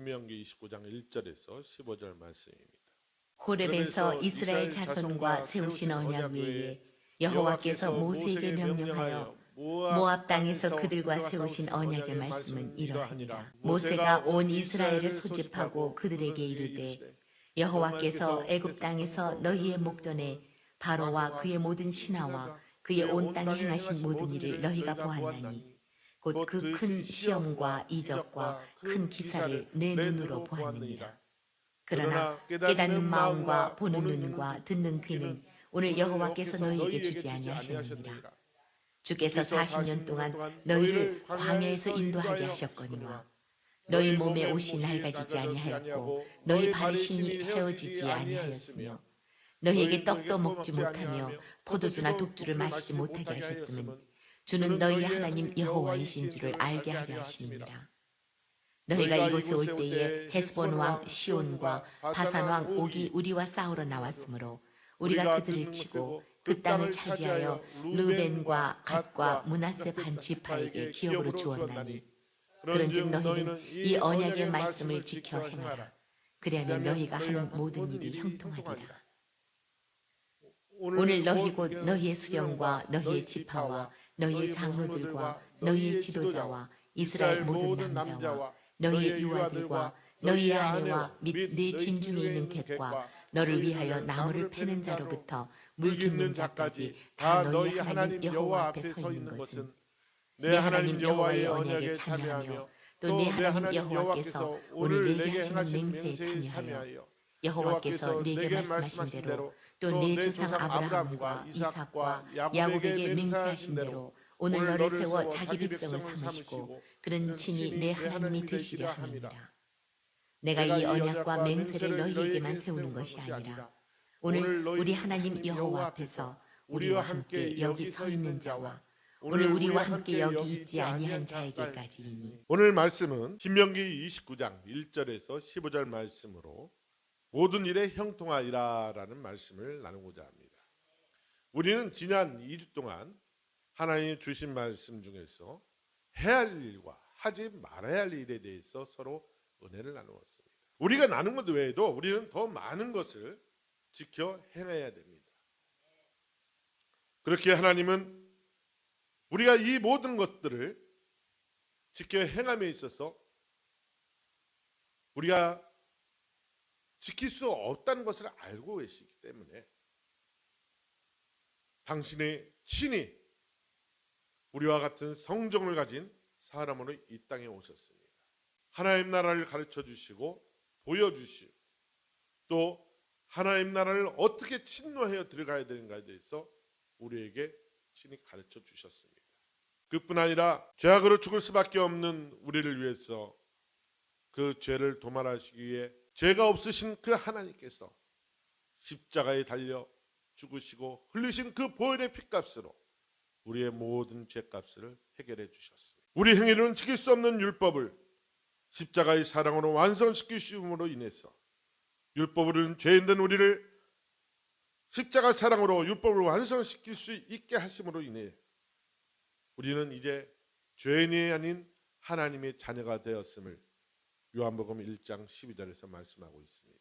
신명기 29장 1절에서 15절 말씀입니다. 호렙에서 이스라엘 자손과 세우신 언약 외에 여호와께서 모세에게 명령하여 모압 땅에서 그들과 세우신 언약의 말씀은 이러하니라. 모세가 온 이스라엘을 소집하고 그들에게 이르되 여호와께서 애굽 땅에서 너희의 목전에 바로와 그의 모든 신하와 그의 온 땅에 행하신 모든 일을 너희가 보았나니 곧 그 큰 시험과 이적과 큰 기사를 내 눈으로 보았느니라. 그러나 깨닫는 마음과 보는 눈과 듣는 귀는 오늘 여호와께서 너희에게 주지 아니하셨느니라. 주께서 40년 동안 너희를 광야에서 인도하게 하셨거니와 너희 몸에 옷이 낡아지지 아니하였고 너희 발의 신이 헤어지지 아니하였으며 너희에게 떡도 먹지 못하며 포도주나 독주를 마시지 못하게 하셨음은 주는 너희 하나님 여호와이신 줄을 알게 하려 하심이니라. 너희가 이곳에 올 때에 헤스본 왕 시온과 바산 왕 옥이 우리와 싸우러 나왔으므로 우리가 그들을 치고 그 땅을 차지하여 르벤과 갓과 므낫세 반 지파에게 기업으로 주었나니 그런즉 너희는 이 언약의 말씀을 지켜 행하라. 그리하면 너희가 하는 모든 일이 형통하리라. 오늘 너희 곧 너희의 수령과 너희의 지파와 너희의 장로들과 너희의 지도자와 이스라엘 모든 남자와 너희의 유아들과 너희의 아내와 및 네 진중에 있는 객과 너를 위하여 나무를 패는 자로부터 물 깃는 자까지 다 너희 하나님 여호와 앞에 서 있는 것은 내 하나님 여호와의 언약에 참여하며 또 내 하나님 여호와께서 오늘 내게 하시는 맹세에 참여하여 여호와께서 네게 말씀하신 대로 또 내 조상 아브라함과 이삭과 야곱에게 맹세하신 대로 오늘 너를 세워 자기 백성을 삼으시고 그는 친히 내 하나님이 되시려 함이니라. 내가 이 언약과 맹세를 너희에게만 세우는 것이 아니라 오늘 우리 하나님 여호와 앞에서 우리와 함께 여기 서 있는 자와 오늘 우리와 함께 여기 있지 아니한 자에게까지이니. 오늘 말씀은 신명기 29장 1절에서 15절 말씀으로 모든 일에 형통하리라라는 말씀을 나누고자 합니다. 우리는 지난 2주 동안 하나님이 주신 말씀 중에서 해야 할 일과 하지 말아야 할 일에 대해서 서로 은혜를 나누었습니다. 우리가 나눈 것 외에도 우리는 더 많은 것을 지켜 행해야 됩니다. 그렇게 하나님은 우리가 이 모든 것들을 지켜 행함에 있어서 우리가 지킬 수 없다는 것을 알고 계시기 때문에 당신의 친히 우리와 같은 성정을 가진 사람으로 이 땅에 오셨습니다. 하나님 나라를 가르쳐 주시고 보여주시고 또 하나님 나라를 어떻게 침노하여 들어가야 되는가에 대해서 우리에게 친히 가르쳐 주셨습니다. 그뿐 아니라 죄악으로 죽을 수밖에 없는 우리를 위해서 그 죄를 도말하시기 위해 죄가 없으신 그 하나님께서 십자가에 달려 죽으시고 흘리신 그 보혈의 피값으로 우리의 모든 죄값을 해결해 주셨습니다. 우리 행위로는 지킬 수 없는 율법을 십자가의 사랑으로 완성시키심으로 인해서 율법으로는 죄인된 우리를 십자가 사랑으로 율법을 완성시킬 수 있게 하심으로 인해 우리는 이제 죄인이 아닌 하나님의 자녀가 되었음을 요한복음 1장 12절에서 말씀하고 있습니다.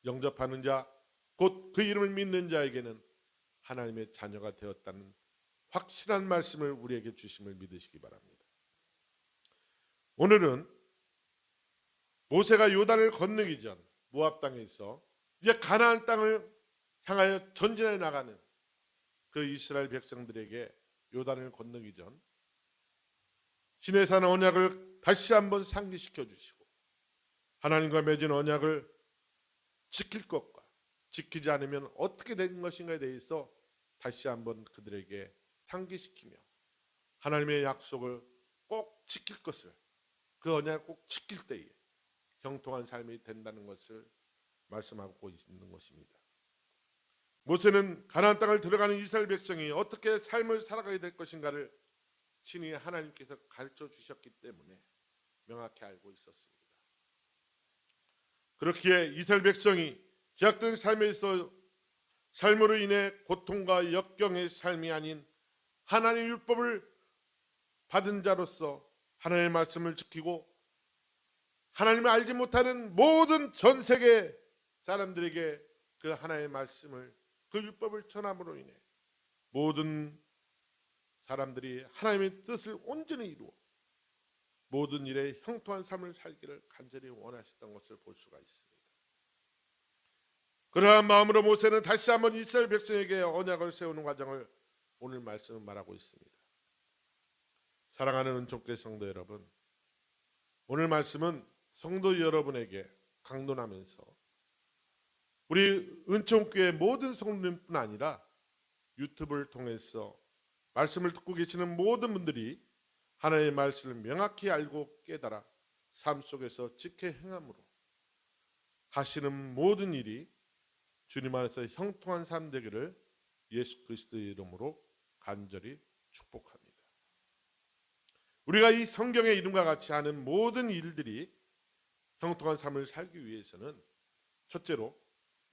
영접하는 자, 곧 그 이름을 믿는 자에게는 하나님의 자녀가 되었다는 확실한 말씀을 우리에게 주심을 믿으시기 바랍니다. 오늘은 모세가 요단을 건너기 전 모압 땅에서 이제 가나안 땅을 향하여 전진해 나가는 그 이스라엘 백성들에게 요단을 건너기 전 시내산 언약을 다시 한번 상기시켜 주시고 하나님과 맺은 언약을 지킬 것과 지키지 않으면 어떻게 된 것인가에 대해서 다시 한번 그들에게 상기시키며 하나님의 약속을 꼭 지킬 것을 그 언약을 꼭 지킬 때에 형통한 삶이 된다는 것을 말씀하고 있는 것입니다. 모세는 가나안 땅을 들어가는 이스라엘 백성이 어떻게 삶을 살아가야 될 것인가를 친히 하나님께서 가르쳐 주셨기 때문에 명확히 알고 있었습니다. 그렇기에 이스라엘 백성이 죄악된 삶에서 삶으로 인해 고통과 역경의 삶이 아닌 하나님의 율법을 받은 자로서 하나님의 말씀을 지키고 하나님을 알지 못하는 모든 전 세계 사람들에게 그 하나의 말씀을, 그 율법을 전함으로 인해 모든 사람들이 하나님의 뜻을 온전히 이루어 모든 일에 형통한 삶을 살기를 간절히 원하셨던 것을 볼 수가 있습니다. 그러한 마음으로 모세는 다시 한번 이스라엘 백성에게 언약을 세우는 과정을 오늘 말씀은 말하고 있습니다. 사랑하는 은총교회 성도 여러분, 오늘 말씀은 성도 여러분에게 강론하면서 우리 은총교회 모든 성도님뿐 아니라 유튜브를 통해서 말씀을 듣고 계시는 모든 분들이 하나님의 말씀을 명확히 알고 깨달아 삶 속에서 지켜 행함으로 하시는 모든 일이 주님 안에서 형통한 삶 되기를 예수 그리스도의 이름으로 간절히 축복합니다. 우리가 이 성경의 이름과 같이 하는 모든 일들이 형통한 삶을 살기 위해서는 첫째로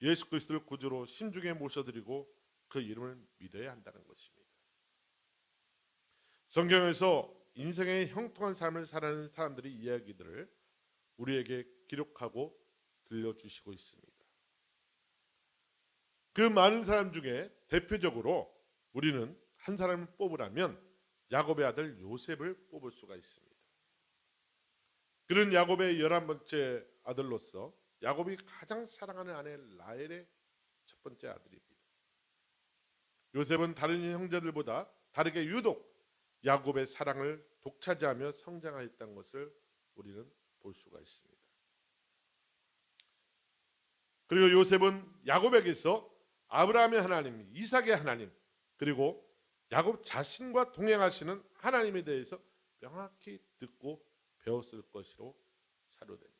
예수 그리스도를 구주로 심중에 모셔드리고 그 이름을 믿어야 한다는 것입니다. 성경에서 인생의 형통한 삶을 살아가는 사람들의 이야기들을 우리에게 기록하고 들려주시고 있습니다. 그 많은 사람 중에 대표적으로 우리는 한 사람을 뽑으라면 야곱의 아들 요셉을 뽑을 수가 있습니다. 그는 야곱의 11번째 아들로서 야곱이 가장 사랑하는 아내 라헬의 첫 번째 아들입니다. 요셉은 다른 형제들보다 다르게 유독 야곱의 사랑을 독차지하며 성장하였다는 것을 우리는 볼 수가 있습니다. 그리고 요셉은 야곱에게서 아브라함의 하나님, 이삭의 하나님, 그리고 야곱 자신과 동행하시는 하나님에 대해서 명확히 듣고 배웠을 것으로 사료됩니다.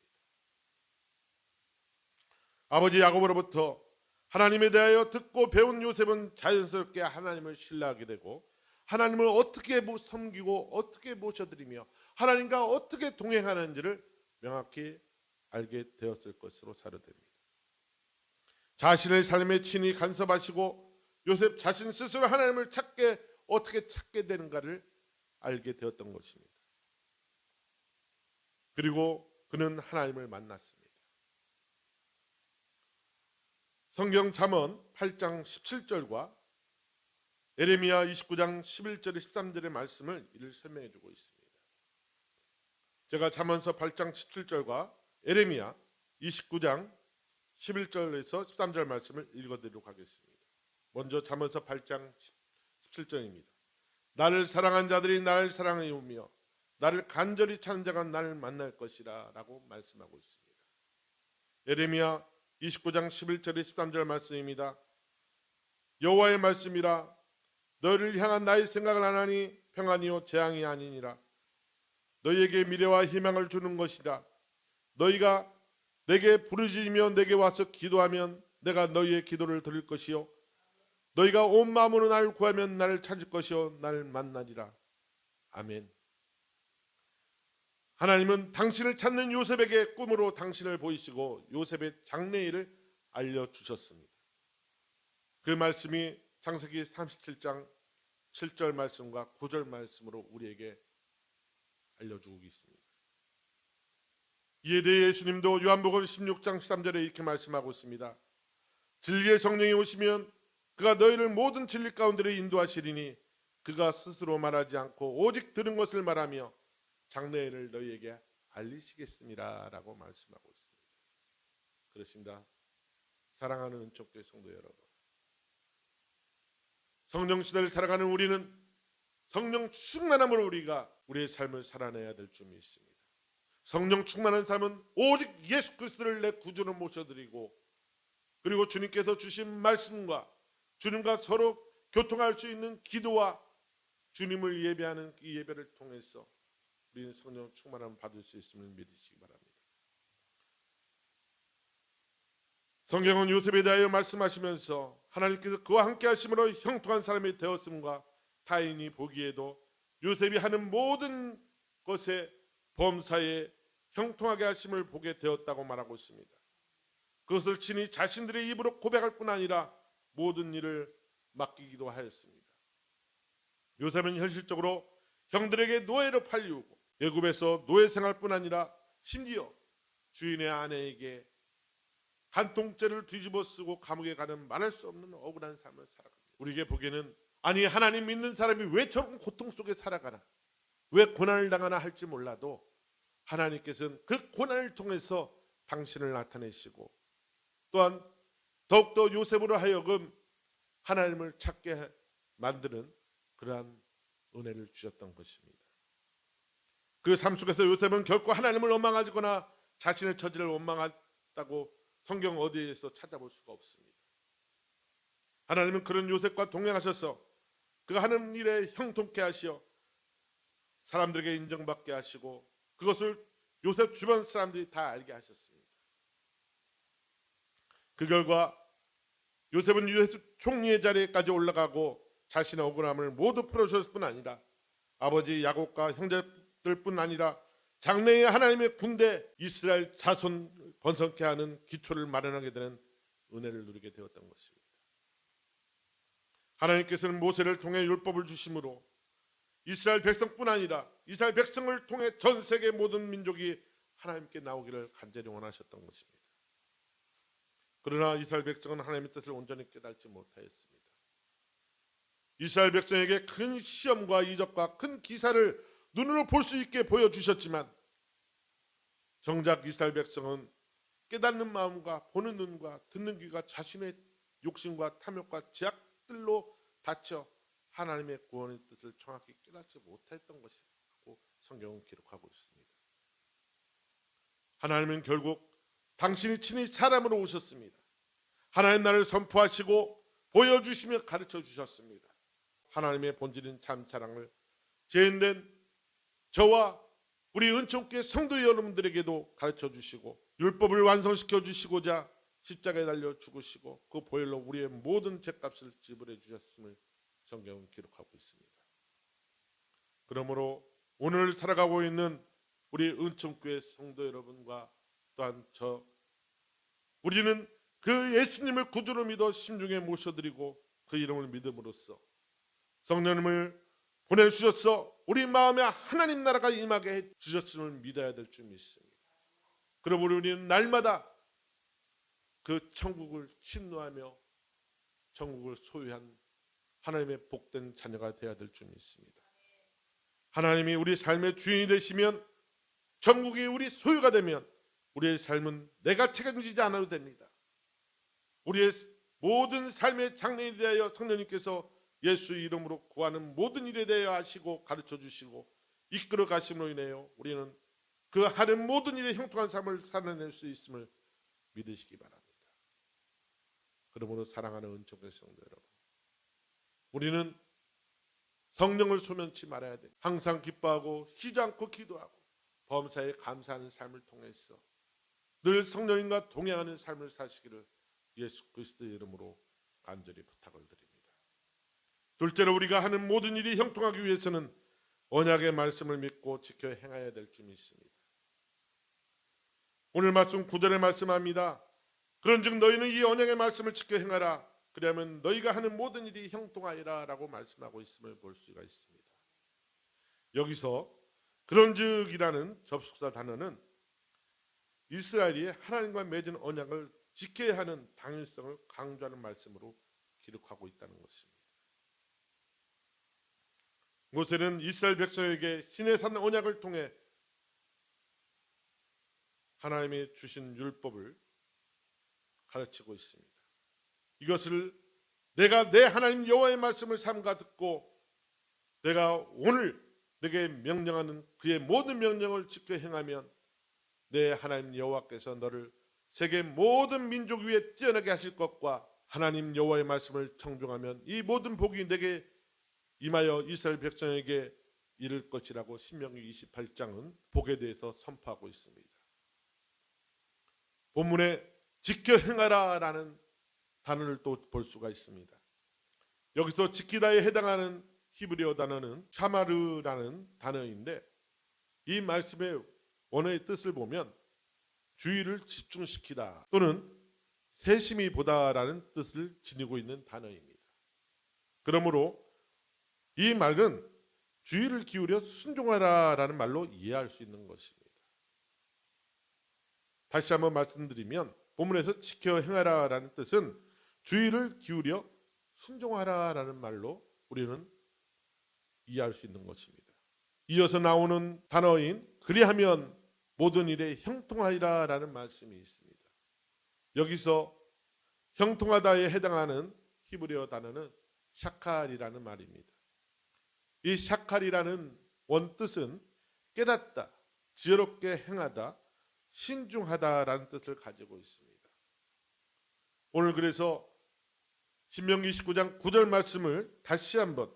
아버지 야곱으로부터 하나님에 대하여 듣고 배운 요셉은 자연스럽게 하나님을 신뢰하게 되고 하나님을 어떻게 섬기고 어떻게 모셔드리며 하나님과 어떻게 동행하는지를 명확히 알게 되었을 것으로 사료됩니다. 자신의 삶에 친히 간섭하시고 요셉 자신 스스로 하나님을 어떻게 찾게 되는가를 알게 되었던 것입니다. 그리고 그는 하나님을 만났습니다. 성경 잠언 8장 17절과 에레미야 29장 11절 13절의 말씀을 이를 설명해 주고 있습니다. 제가 잠언서 8장 17절과 에레미야 29장 11절에서 13절 말씀을 읽어드리도록 하겠습니다. 먼저 잠언서 8장 17절입니다. 나를 사랑한 자들이 나를 사랑하며 나를 간절히 찾는 자가 나를 만날 것이라 라고 말씀하고 있습니다. 에레미야 29장 11절에 13절 말씀입니다. 여호와의 말씀이라 너희를 향한 나의 생각을 안 하니 평안이요 재앙이 아니니라. 너희에게 미래와 희망을 주는 것이라. 너희가 내게 부르짖으며 내게 와서 기도하면 내가 너희의 기도를 들을 것이요 너희가 온 마음으로 나를 구하면 나를 찾을 것이요 나를 만나리라. 아멘. 하나님은 당신을 찾는 요셉에게 꿈으로 당신을 보이시고 요셉의 장래일을 알려주셨습니다. 그 말씀이 창세기 37장 7절 말씀과 9절 말씀으로 우리에게 알려주고 있습니다. 이에 대해 예수님도 요한복음 16장 13절에 이렇게 말씀하고 있습니다. 진리의 성령이 오시면 그가 너희를 모든 진리 가운데로 인도하시리니 그가 스스로 말하지 않고 오직 들은 것을 말하며 장래일을 너희에게 알리시겠습니다 라고 말씀하고 있습니다. 그렇습니다. 사랑하는 은총교회 성도 여러분, 성령 시대를 살아가는 우리는 성령 충만함으로 우리가 우리의 삶을 살아내야 될 줄 믿습니다. 성령 충만한 삶은 오직 예수 그리스도를 내 구주로 모셔드리고 그리고 주님께서 주신 말씀과 주님과 서로 교통할 수 있는 기도와 주님을 예배하는 이 예배를 통해서 우리는 성령 충만함을 받을 수 있음을 믿으시기 바랍니다. 성경은 요셉에 대하여 말씀하시면서 하나님께서 그와 함께 하심으로 형통한 사람이 되었음과 타인이 보기에도 요셉이 하는 모든 것에 범사에 형통하게 하심을 보게 되었다고 말하고 있습니다. 그것을 친히 자신들의 입으로 고백할 뿐 아니라 모든 일을 맡기기도 하였습니다. 요셉은 현실적으로 형들에게 노예로 팔리우고 애굽에서 노예 생활뿐 아니라 심지어 주인의 아내에게 간통죄를 뒤집어 쓰고 감옥에 가는 말할 수 없는 억울한 삶을 살아갑니다. 우리에게 보기에는 아니 하나님 믿는 사람이 왜 저런 고통 속에 살아가나, 왜 고난을 당하나 할지 몰라도 하나님께서는 그 고난을 통해서 당신을 나타내시고 또한 더욱더 요셉으로 하여금 하나님을 찾게 만드는 그러한 은혜를 주셨던 것입니다. 그 삶 속에서 요셉은 결코 하나님을 원망하거나 자신의 처지를 원망했다고 성경 어디에서 찾아볼 수가 없습니다. 하나님은 그런 요셉과 동행하셔서 그 하는 일에 형통케 하시어 사람들에게 인정받게 하시고 그것을 요셉 주변 사람들이 다 알게 하셨습니다. 그 결과 요셉은 요셉 총리의 자리에까지 올라가고 자신의 억울함을 모두 풀어주셨을 뿐 아니라 아버지 야곱과 형제들뿐 아니라 장래에 하나님의 군대 이스라엘 자손 번성케 하는 기초를 마련하게 되는 은혜를 누리게 되었던 것입니다. 하나님께서는 모세를 통해 율법을 주심으로 이스라엘 백성뿐 아니라 이스라엘 백성을 통해 전 세계 모든 민족이 하나님께 나오기를 간절히 원하셨던 것입니다. 그러나 이스라엘 백성은 하나님의 뜻을 온전히 깨닫지 못하였습니다. 이스라엘 백성에게 큰 시험과 이적과 큰 기사를 눈으로 볼 수 있게 보여주셨지만 정작 이스라엘 백성은 깨닫는 마음과 보는 눈과 듣는 귀가 자신의 욕심과 탐욕과 제약들로 닫혀 하나님의 구원의 뜻을 정확히 깨닫지 못했던 것이라고 성경은 기록하고 있습니다. 하나님은 결국 당신이 친히 사람으로 오셨습니다. 하나님 나라를 선포하시고 보여주시며 가르쳐 주셨습니다. 하나님의 본질인 참 사랑을 죄인된 저와 우리 은총교회 성도 여러분들에게도 가르쳐 주시고 율법을 완성시켜 주시고자 십자가에 달려 죽으시고 그 보혈로 우리의 모든 죄값을 지불해 주셨음을 성경은 기록하고 있습니다. 그러므로 오늘 살아가고 있는 우리 은총교회 성도 여러분과 또한 우리는 그 예수님을 구주로 믿어 심중에 모셔드리고 그 이름을 믿음으로써 성령님을 보내주셔서 우리 마음에 하나님 나라가 임하게 해주셨음을 믿어야 될 줄 믿습니다. 그러므로 우리는 날마다 그 천국을 침노하며 천국을 소유한 하나님의 복된 자녀가 되어야 될 줄 믿습니다. 하나님이 우리 삶의 주인이 되시면 천국이 우리 소유가 되면 우리의 삶은 내가 책임지지 않아도 됩니다. 우리의 모든 삶의 장래에 대하여 성령님께서 예수 이름으로 구하는 모든 일에 대하여 하시고 가르쳐 주시고 이끌어 가심으로 인하여 우리는 그 하는 모든 일에 형통한 삶을 살아낼 수 있음을 믿으시기 바랍니다. 그러므로 사랑하는 은총의 성도 여러분, 우리는 성령을 소면치 말아야 됩니다. 항상 기뻐하고 쉬지 않고 기도하고 범사에 감사하는 삶을 통해서 늘 성령님과 동행하는 삶을 사시기를 예수 그리스도의 이름으로 간절히 부탁을 드립니다. 둘째로 우리가 하는 모든 일이 형통하기 위해서는 언약의 말씀을 믿고 지켜 행해야 될 줄 믿습니다. 오늘 말씀 9절에 말씀합니다. 그런즉 너희는 이 언약의 말씀을 지켜 행하라. 그러면 너희가 하는 모든 일이 형통하리라 라고 말씀하고 있음을 볼 수가 있습니다. 여기서 그런즉이라는 접속사 단어는 이스라엘이 하나님과 맺은 언약을 지켜야 하는 당연성을 강조하는 말씀으로 기록하고 있다는 것입니다. 모세는 이스라엘 백성에게 신의 산 언약을 통해 하나님이 주신 율법을 가르치고 있습니다. 이것을 내가 내 하나님 여호와의 말씀을 삼가 듣고 내가 오늘 내게 명령하는 그의 모든 명령을 지켜 행하면 내 하나님 여호와께서 너를 세계 모든 민족 위에 뛰어나게 하실 것과 하나님 여호와의 말씀을 청종하면 이 모든 복이 내게 임하여 이스라엘 백성에게 이를 것이라고 신명기 28장은 복에 대해서 선포하고 있습니다. 본문에 지켜 행하라 라는 단어를 또 볼 수가 있습니다. 여기서 지키다에 해당하는 히브리어 단어는 샤마르라는 단어인데 이 말씀의 원어의 뜻을 보면 주의를 집중시키다 또는 세심히 보다라는 뜻을 지니고 있는 단어입니다. 그러므로 이 말은 주의를 기울여 순종하라라는 말로 이해할 수 있는 것입니다. 다시 한번 말씀드리면 본문에서 지켜 행하라라는 뜻은 주의를 기울여 순종하라라는 말로 우리는 이해할 수 있는 것입니다. 이어서 나오는 단어인 그리하면 모든 일에 형통하리라라는 말씀이 있습니다. 여기서 형통하다에 해당하는 히브리어 단어는 샤칼이라는 말입니다. 이 샤칼이라는 원뜻은 깨닫다, 지혜롭게 행하다, 신중하다라는 뜻을 가지고 있습니다. 오늘 그래서 신명기 19장 9절 말씀을 다시 한번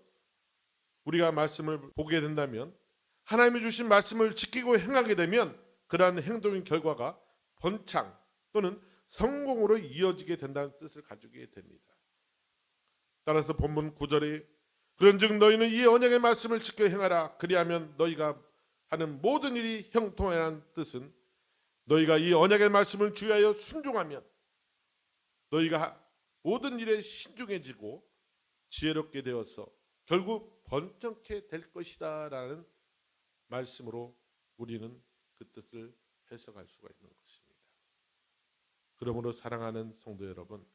우리가 말씀을 보게 된다면 하나님이 주신 말씀을 지키고 행하게 되면 그러한 행동의 결과가 번창 또는 성공으로 이어지게 된다는 뜻을 가지게 됩니다. 따라서 본문 9절에 그런즉 너희는 이 언약의 말씀을 지켜 행하라 그리하면 너희가 하는 모든 일이 형통하라는 뜻은 너희가 이 언약의 말씀을 주의하여 순종하면 너희가 모든 일에 신중해지고 지혜롭게 되어서 결국 번창케 될 것이다 라는 말씀으로 우리는 그 뜻을 해석할 수가 있는 것입니다. 그러므로 사랑하는 성도 여러분,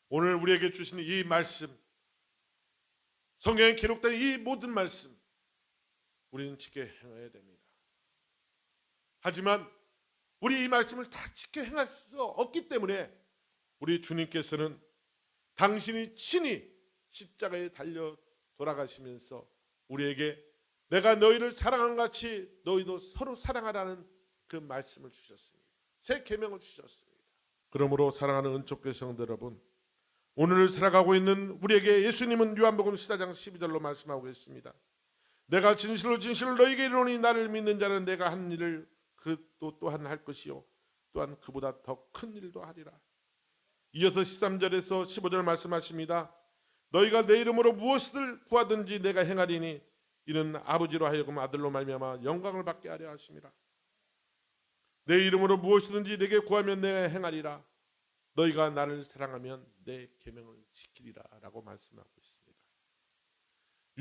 오늘 우리에게 주신 이 말씀, 성경에 기록된 이 모든 말씀 우리는 지켜 행해야 됩니다. 하지만 우리 이 말씀을 다 지켜 행할 수 없기 때문에 우리 주님께서는 당신이 친히 십자가에 달려 돌아가시면서 우리에게 내가 너희를 사랑한 같이 너희도 서로 사랑하라는 그 말씀을 주셨습니다. 새 계명을 주셨습니다. 그러므로 사랑하는 은총교회 성도 여러분, 오늘을 살아가고 있는 우리에게 예수님은 요한복음 14장 12절로 말씀하고 있습니다. 내가 진실로 너희에게 이르노니 나를 믿는 자는 내가 한 일을 그도 또한 할 것이요 또한 그보다 더 큰 일도 하리라. 이어서 13절에서 15절 말씀하십니다. 너희가 내 이름으로 무엇을 구하든지 내가 행하리니 이는 아버지로 하여금 아들로 말미암아 영광을 받게 하려 하심이라. 내 이름으로 무엇이든지 내게 구하면 내가 행하리라. 너희가 나를 사랑하면 내 계명을 지키리라 라고 말씀하고 있습니다.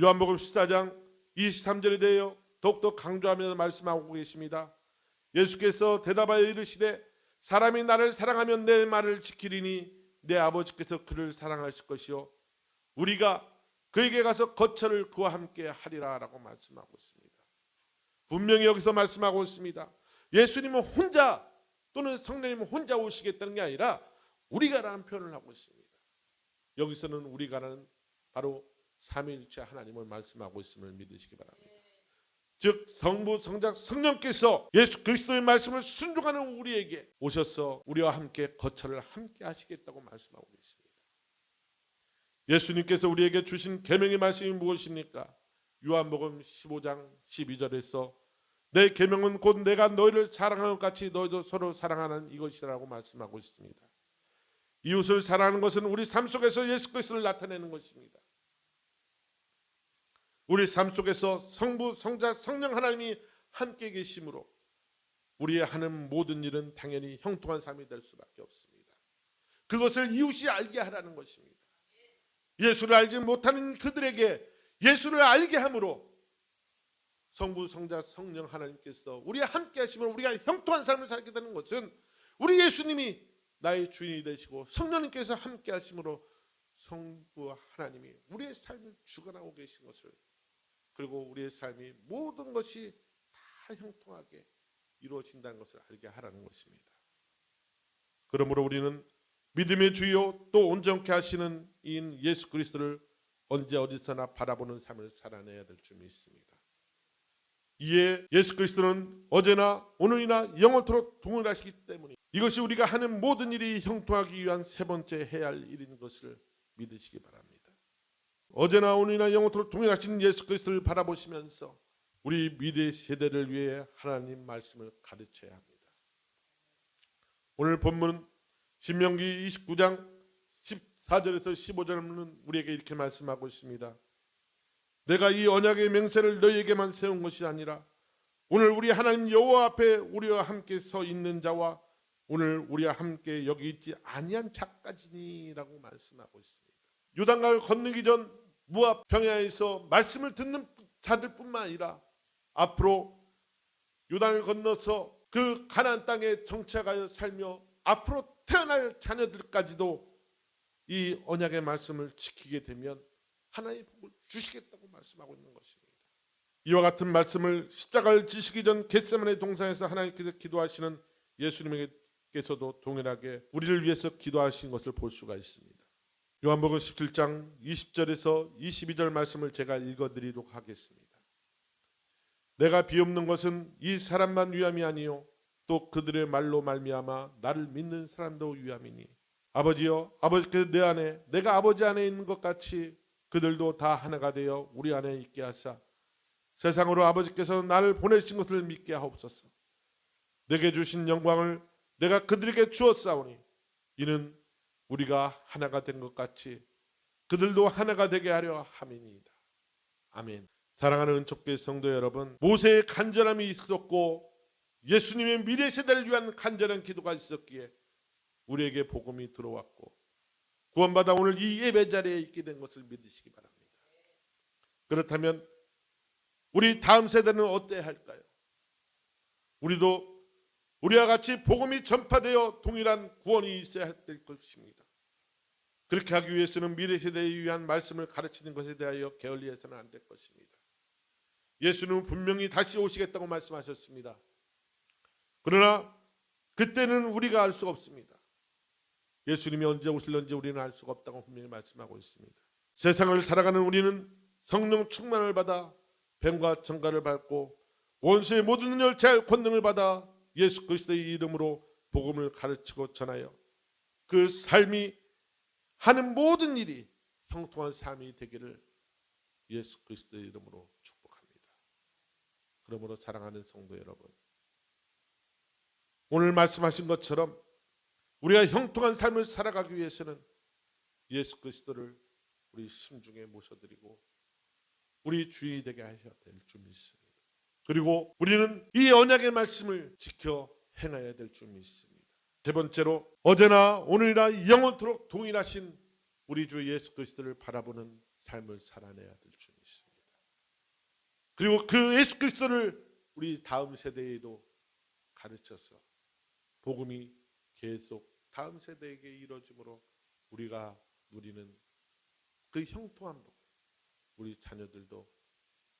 요한복음 14장 23절에 대하여 더욱더 강조하면서 말씀하고 계십니다. 예수께서 대답하여 이르시되 사람이 나를 사랑하면 내 말을 지키리니 내 아버지께서 그를 사랑하실 것이요 우리가 그에게 가서 거처를 그와 함께 하리라 라고 말씀하고 있습니다. 분명히 여기서 말씀하고 있습니다. 예수님은 혼자 또는 성령님은 혼자 오시겠다는 게 아니라 우리가라는 표현을 하고 있습니다. 여기서는 우리가라는 바로 삼위일체 하나님을 말씀하고 있음을 믿으시기 바랍니다. 즉 성부, 성자, 성령께서 예수 그리스도의 말씀을 순종하는 우리에게 오셔서 우리와 함께 거처를 함께 하시겠다고 말씀하고 있습니다. 예수님께서 우리에게 주신 계명의 말씀이 무엇입니까? 요한복음 15장 12절에서 내 계명은 곧 내가 너희를 사랑하는 것 같이 너희도 서로 사랑하는 이것이라고 말씀하고 있습니다. 이웃을 사랑하는 것은 우리 삶 속에서 예수 그리스도를 나타내는 것입니다. 우리 삶 속에서 성부, 성자, 성령 하나님이 함께 계심으로 우리의 하는 모든 일은 당연히 형통한 삶이 될 수밖에 없습니다. 그것을 이웃이 알게 하라는 것입니다. 예수를 알지 못하는 그들에게 예수를 알게 함으로 성부, 성자, 성령 하나님께서 우리와 함께 하심으로 우리가 형통한 삶을 살게 되는 것은 우리 예수님이 나의 주인이 되시고 성령님께서 함께 하심으로 성부 하나님이 우리의 삶을 주관하고 계신 것을, 그리고 우리의 삶이 모든 것이 다 형통하게 이루어진다는 것을 알게 하라는 것입니다. 그러므로 우리는 믿음의 주요 또 온전케 하시는 이인 예수 그리스도를 언제 어디서나 바라보는 삶을 살아내야 될 줄 믿습니다. 이에 예수 그리스도는 어제나 오늘이나 영원토록 동일하시기 때문에 이것이 우리가 하는 모든 일이 형통하기 위한 세 번째 해야 할 일인 것을 믿으시기 바랍니다. 어제나 오늘이나 영원토록 동일하신 예수 그리스도를 바라보시면서 우리 미래 세대를 위해 하나님 말씀을 가르쳐야 합니다. 오늘 본문 신명기 29장 14절에서 15절은 우리에게 이렇게 말씀하고 있습니다. 내가 이 언약의 맹세를 너희에게만 세운 것이 아니라 오늘 우리 하나님 여호와 앞에 우리와 함께 서 있는 자와 오늘 우리와 함께 여기 있지 아니한 자까지니라고 말씀하고 있습니다. 요단강을 건너기 전 모압 평야에서 말씀을 듣는 자들뿐만 아니라 앞으로 요단을 건너서 그 가나안 땅에 정착하여 살며 앞으로 태어날 자녀들까지도 이 언약의 말씀을 지키게 되면 하나님의 복을 주시겠다고 말씀하고 있는 것입니다. 이와 같은 말씀을 십자가를 지시기 전 겟세마네 동산에서 하나님께서 기도하시는 예수님께서도 동일하게 우리를 위해서 기도하신 것을 볼 수가 있습니다. 요한복음 17장 20절에서 22절 말씀을 제가 읽어드리도록 하겠습니다. 내가 비옵는 것은 이 사람만 위함이 아니요 또 그들의 말로 말미암아 나를 믿는 사람도 위함이니 아버지여 아버지께서 내 안에 내가 아버지 안에 있는 것 같이 그들도 다 하나가 되어 우리 안에 있게 하사 세상으로 아버지께서 나를 보내신 것을 믿게 하옵소서. 내게 주신 영광을 내가 그들에게 주었사오니 이는 우리가 하나가 된 것 같이 그들도 하나가 되게 하려 함이니이다. 아멘. 사랑하는 은총교회 성도 여러분, 모세의 간절함이 있었고 예수님의 미래 세대를 위한 간절한 기도가 있었기에 우리에게 복음이 들어왔고 구원받아 오늘 이 예배 자리에 있게 된 것을 믿으시기 바랍니다. 그렇다면 우리 다음 세대는 어때야 할까요? 우리도 우리와 같이 복음이 전파되어 동일한 구원이 있어야 될 것입니다. 그렇게 하기 위해서는 미래 세대에 위한 말씀을 가르치는 것에 대하여 게을리해서는 안 될 것입니다. 예수님은 분명히 다시 오시겠다고 말씀하셨습니다. 그러나 그때는 우리가 알 수가 없습니다. 예수님이 언제 오실런지 우리는 알 수가 없다고 분명히 말씀하고 있습니다. 세상을 살아가는 우리는 성령 충만을 받아 뱀과 정갈을 밟고 원수의 모든 능력을 제할 권능을 받아 예수 그리스도의 이름으로 복음을 가르치고 전하여 그 삶이 하는 모든 일이 형통한 삶이 되기를 예수 그리스도의 이름으로 축복합니다. 그러므로 사랑하는 성도 여러분, 오늘 말씀하신 것처럼 우리가 형통한 삶을 살아가기 위해서는 예수 그리스도를 우리 심중에 모셔드리고 우리 주인이 되게 하셔야 될 줄 믿습니다. 그리고 우리는 이 언약의 말씀을 지켜 행해야 될 줄 믿습니다. 세 번째로 어제나 오늘이나 영원토록 동일하신 우리 주 예수 그리스도를 바라보는 삶을 살아내야 될 줄 믿습니다. 그리고 그 예수 그리스도를 우리 다음 세대에도 가르쳐서 복음이 계속 다음 세대에게 이루어짐으로 우리가 누리는 그 형통한 복, 우리 자녀들도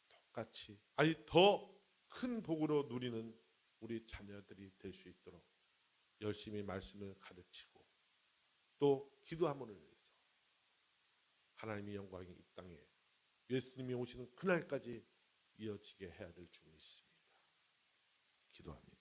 똑같이 아니 더 큰 복으로 누리는 우리 자녀들이 될 수 있도록 열심히 말씀을 가르치고 또 기도함으로 인해서 하나님의 영광이 이 땅에 예수님이 오시는 그날까지 이어지게 해야 될 줄 믿습니다. 기도합니다.